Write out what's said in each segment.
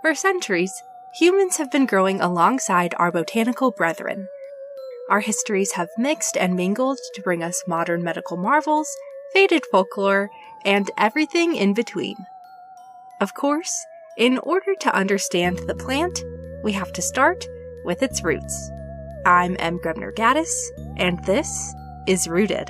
For centuries, humans have been growing alongside our botanical brethren. Our histories have mixed and mingled to bring us modern medical marvels, faded folklore, and everything in between. Of course, in order to understand the plant, we have to start with its roots. I'm M. Grubner Gaddis, and this is Rooted.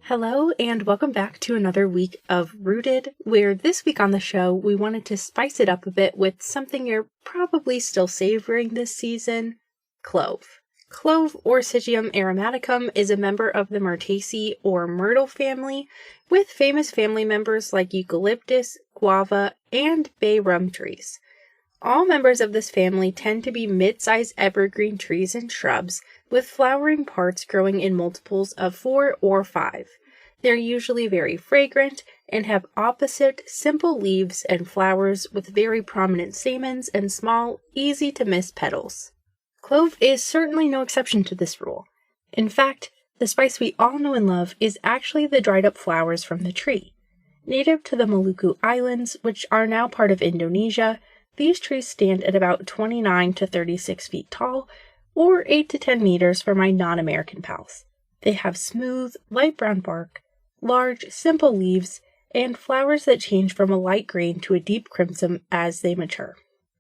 Hello, and welcome back to another week of Rooted, where this week on the show, we wanted to spice it up a bit with something you're probably still savoring this season, clove. Clove, or Syzygium aromaticum, is a member of the Myrtaceae or myrtle family, with famous family members like eucalyptus, guava, and bay rum trees. All members of this family tend to be mid-sized evergreen trees and shrubs, with flowering parts growing in multiples of 4 or 5. They're usually very fragrant and have opposite, simple leaves and flowers with very prominent stamens and small, easy-to-miss petals. Clove is certainly no exception to this rule. In fact, the spice we all know and love is actually the dried-up flowers from the tree. Native to the Maluku Islands, which are now part of Indonesia, these trees stand at about 29 to 36 feet tall, or 8 to 10 meters for my non-American pals. They have smooth, light brown bark, large, simple leaves, and flowers that change from a light green to a deep crimson as they mature.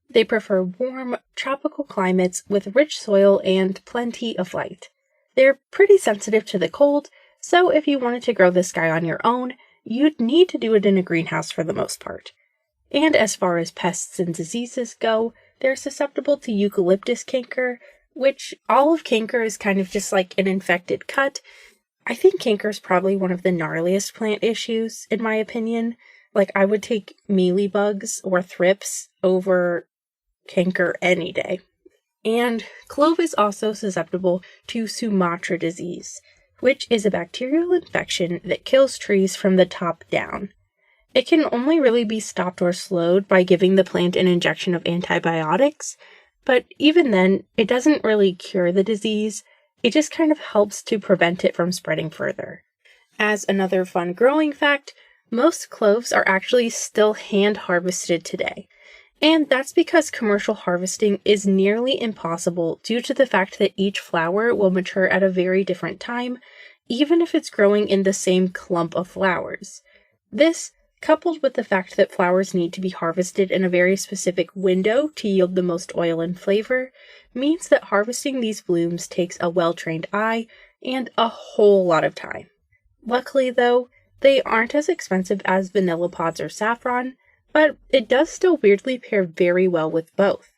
They prefer warm, tropical climates with rich soil and plenty of light. They're pretty sensitive to the cold, so if you wanted to grow this guy on your own, you'd need to do it in a greenhouse for the most part. And as far as pests and diseases go, they're susceptible to eucalyptus canker, which all of canker is kind of just like an infected cut. I think canker is probably one of the gnarliest plant issues, in my opinion. Like, I would take mealybugs or thrips over canker any day. And clove is also susceptible to Sumatra disease, which is a bacterial infection that kills trees from the top down. It can only really be stopped or slowed by giving the plant an injection of antibiotics, but even then, it doesn't really cure the disease. It just kind of helps to prevent it from spreading further. As another fun growing fact, most cloves are actually still hand harvested today. And that's because commercial harvesting is nearly impossible due to the fact that each flower will mature at a very different time, even if it's growing in the same clump of flowers. This, coupled with the fact that flowers need to be harvested in a very specific window to yield the most oil and flavor, means that harvesting these blooms takes a well-trained eye and a whole lot of time. Luckily, though, they aren't as expensive as vanilla pods or saffron, but it does still weirdly pair very well with both.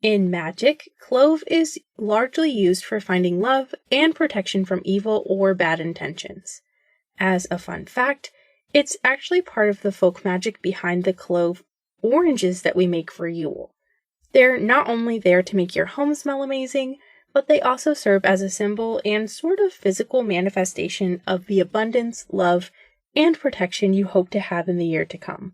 In magic, clove is largely used for finding love and protection from evil or bad intentions. As a fun fact, it's actually part of the folk magic behind the clove oranges that we make for Yule. They're not only there to make your home smell amazing, but they also serve as a symbol and sort of physical manifestation of the abundance, love, and protection you hope to have in the year to come.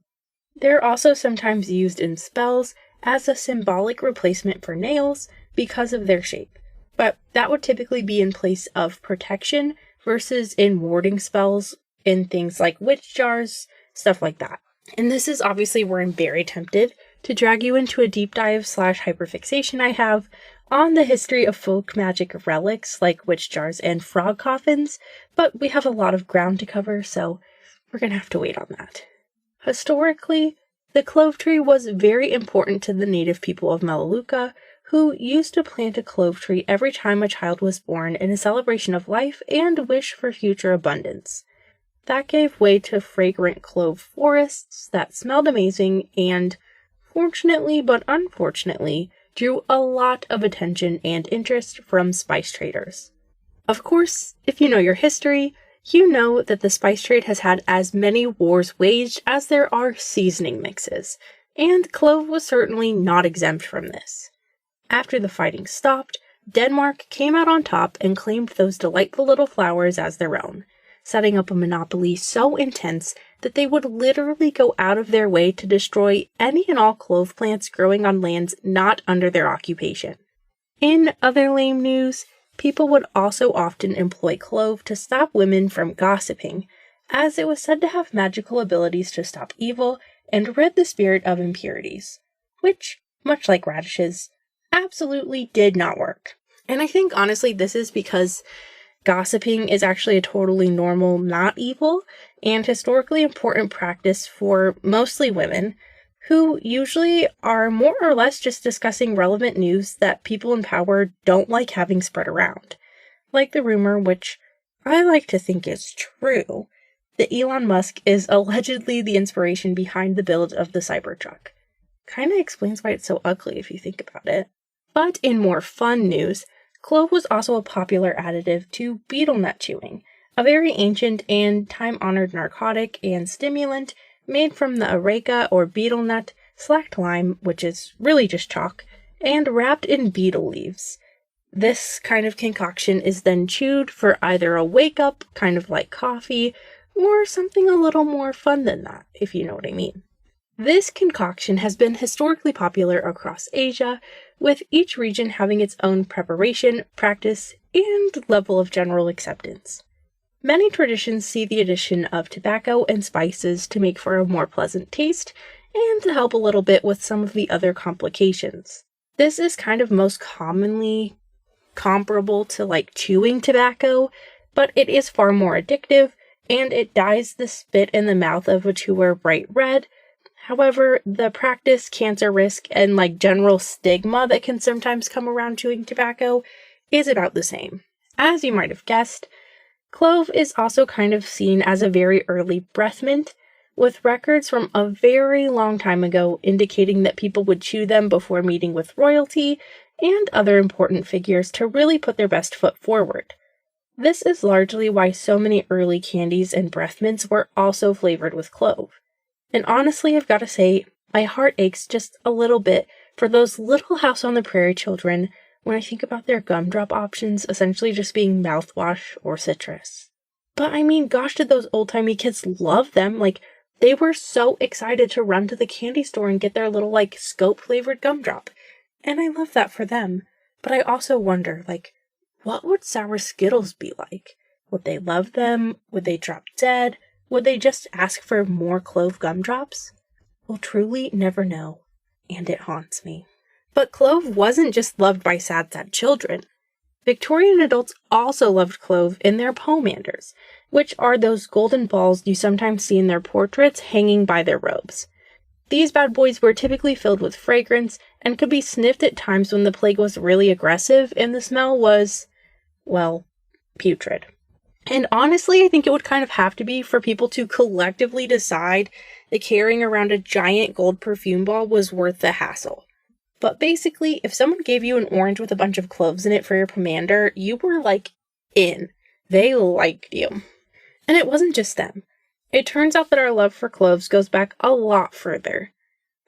They're also sometimes used in spells as a symbolic replacement for nails because of their shape, but that would typically be in place of protection versus in warding spells in things like witch jars, stuff like that. And this is obviously where I'm very tempted to drag you into a deep dive / hyperfixation I have on the history of folk magic relics like witch jars and frog coffins, but we have a lot of ground to cover, so we're gonna have to wait on that. Historically, the clove tree was very important to the native people of Melaleuca, who used to plant a clove tree every time a child was born in a celebration of life and wish for future abundance. That gave way to fragrant clove forests that smelled amazing and, fortunately but unfortunately, drew a lot of attention and interest from spice traders. Of course, if you know your history, you know that the spice trade has had as many wars waged as there are seasoning mixes, and clove was certainly not exempt from this. After the fighting stopped, Denmark came out on top and claimed those delightful little flowers as their own, setting up a monopoly so intense that they would literally go out of their way to destroy any and all clove plants growing on lands not under their occupation. In other lame news, people would also often employ clove to stop women from gossiping, as it was said to have magical abilities to stop evil and rid the spirit of impurities, which, much like radishes, absolutely did not work. And I think honestly this is because gossiping is actually a totally normal, not evil, and historically important practice for mostly women, who usually are more or less just discussing relevant news that people in power don't like having spread around. Like the rumor, which I like to think is true, that Elon Musk is allegedly the inspiration behind the build of the Cybertruck. Kinda explains why it's so ugly if you think about it. But in more fun news, clove was also a popular additive to betel nut chewing, a very ancient and time-honored narcotic and stimulant made from the areca or betel nut, slacked lime, which is really just chalk, and wrapped in betel leaves. This kind of concoction is then chewed for either a wake-up, kind of like coffee, or something a little more fun than that, if you know what I mean. This concoction has been historically popular across Asia, with each region having its own preparation, practice, and level of general acceptance. Many traditions see the addition of tobacco and spices to make for a more pleasant taste, and to help a little bit with some of the other complications. This is kind of most commonly comparable to like chewing tobacco, but it is far more addictive, and it dyes the spit in the mouth of a chewer bright red. However, the practice, cancer risk, and like general stigma that can sometimes come around chewing tobacco is about the same. As you might have guessed, clove is also kind of seen as a very early breath mint, with records from a very long time ago indicating that people would chew them before meeting with royalty and other important figures to really put their best foot forward. This is largely why so many early candies and breath mints were also flavored with clove. And honestly, I've got to say, my heart aches just a little bit for those little House on the Prairie children when I think about their gumdrop options essentially just being mouthwash or citrus. But I mean, gosh, did those old-timey kids love them? Like, they were so excited to run to the candy store and get their little, like, scope-flavored gumdrop. And I love that for them. But I also wonder, like, what would sour Skittles be like? Would they love them? Would they drop dead? Would they just ask for more clove gumdrops? We'll truly never know. And it haunts me. But clove wasn't just loved by sad children. Victorian adults also loved clove in their pomanders, which are those golden balls you sometimes see in their portraits hanging by their robes. These bad boys were typically filled with fragrance and could be sniffed at times when the plague was really aggressive and the smell was, well, putrid. And honestly, I think it would kind of have to be for people to collectively decide that carrying around a giant gold perfume ball was worth the hassle. But basically, if someone gave you an orange with a bunch of cloves in it for your pomander, you were like in. They liked you. And it wasn't just them. It turns out that our love for cloves goes back a lot further.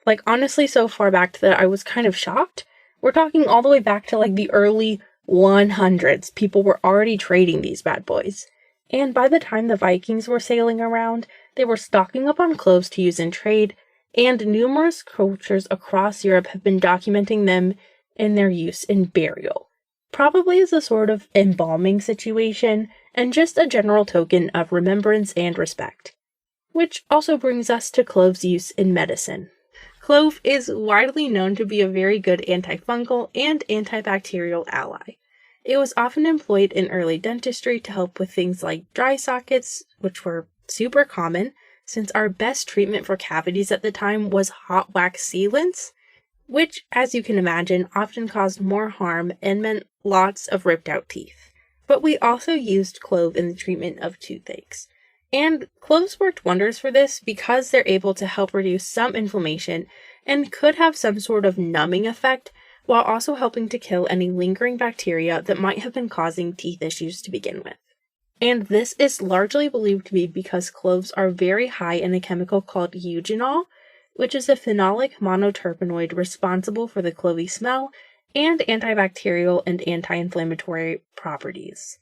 Like, honestly, so far back that I was kind of shocked. We're talking all the way back to like the early 100s. People were already trading these bad boys. And by the time the Vikings were sailing around, they were stocking up on cloves to use in trade, and numerous cultures across Europe have been documenting them in their use in burial. Probably as a sort of embalming situation, and just a general token of remembrance and respect. Which also brings us to clove's use in medicine. Clove is widely known to be a very good antifungal and antibacterial ally. It was often employed in early dentistry to help with things like dry sockets, which were super common, since our best treatment for cavities at the time was hot wax sealants, which, as you can imagine, often caused more harm and meant lots of ripped out teeth. But we also used clove in the treatment of toothaches. And cloves worked wonders for this because they're able to help reduce some inflammation and could have some sort of numbing effect, while also helping to kill any lingering bacteria that might have been causing teeth issues to begin with. And this is largely believed to be because cloves are very high in a chemical called eugenol, which is a phenolic monoterpenoid responsible for the clovey smell and antibacterial and anti-inflammatory properties.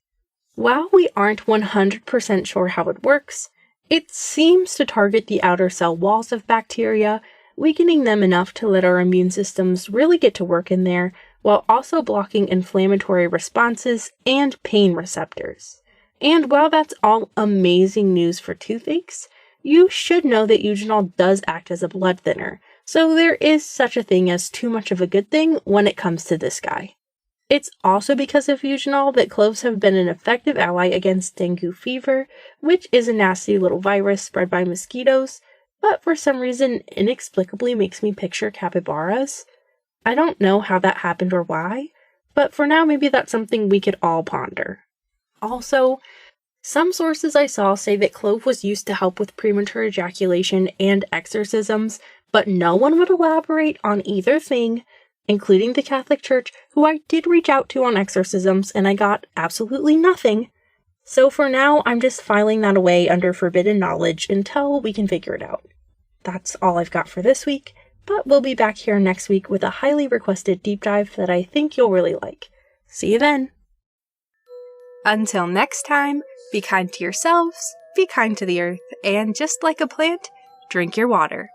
While we aren't 100% sure how it works, it seems to target the outer cell walls of bacteria, weakening them enough to let our immune systems really get to work in there, while also blocking inflammatory responses and pain receptors. And while that's all amazing news for toothaches, you should know that eugenol does act as a blood thinner, so there is such a thing as too much of a good thing when it comes to this guy. It's also because of eugenol that cloves have been an effective ally against dengue fever, which is a nasty little virus spread by mosquitoes, but for some reason inexplicably makes me picture capybaras. I don't know how that happened or why, but for now maybe that's something we could all ponder. Also, some sources I saw say that clove was used to help with premature ejaculation and exorcisms, but no one would elaborate on either thing, including the Catholic Church, who I did reach out to on exorcisms, and I got absolutely nothing. So for now, I'm just filing that away under forbidden knowledge until we can figure it out. That's all I've got for this week, but we'll be back here next week with a highly requested deep dive that I think you'll really like. See you then! Until next time, be kind to yourselves, be kind to the earth, and just like a plant, drink your water.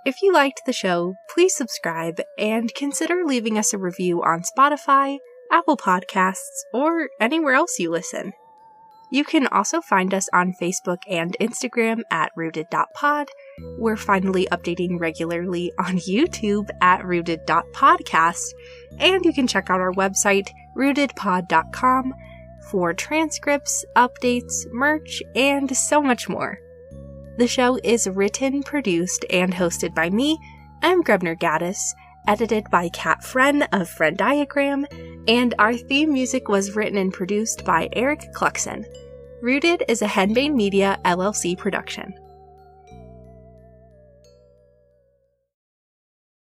If you liked the show, please subscribe and consider leaving us a review on Spotify, Apple Podcasts, or anywhere else you listen. You can also find us on Facebook and Instagram at rooted.pod. We're finally updating regularly on YouTube at rooted.podcast, and you can check out our website, rootedpod.com, for transcripts, updates, merch, and so much more. The show is written, produced, and hosted by me. I'm Grebner Gaddis, edited by Kat Fren of Fren Diagram, and our theme music was written and produced by Eric Cluxon. Rooted is a Henbane Media LLC production.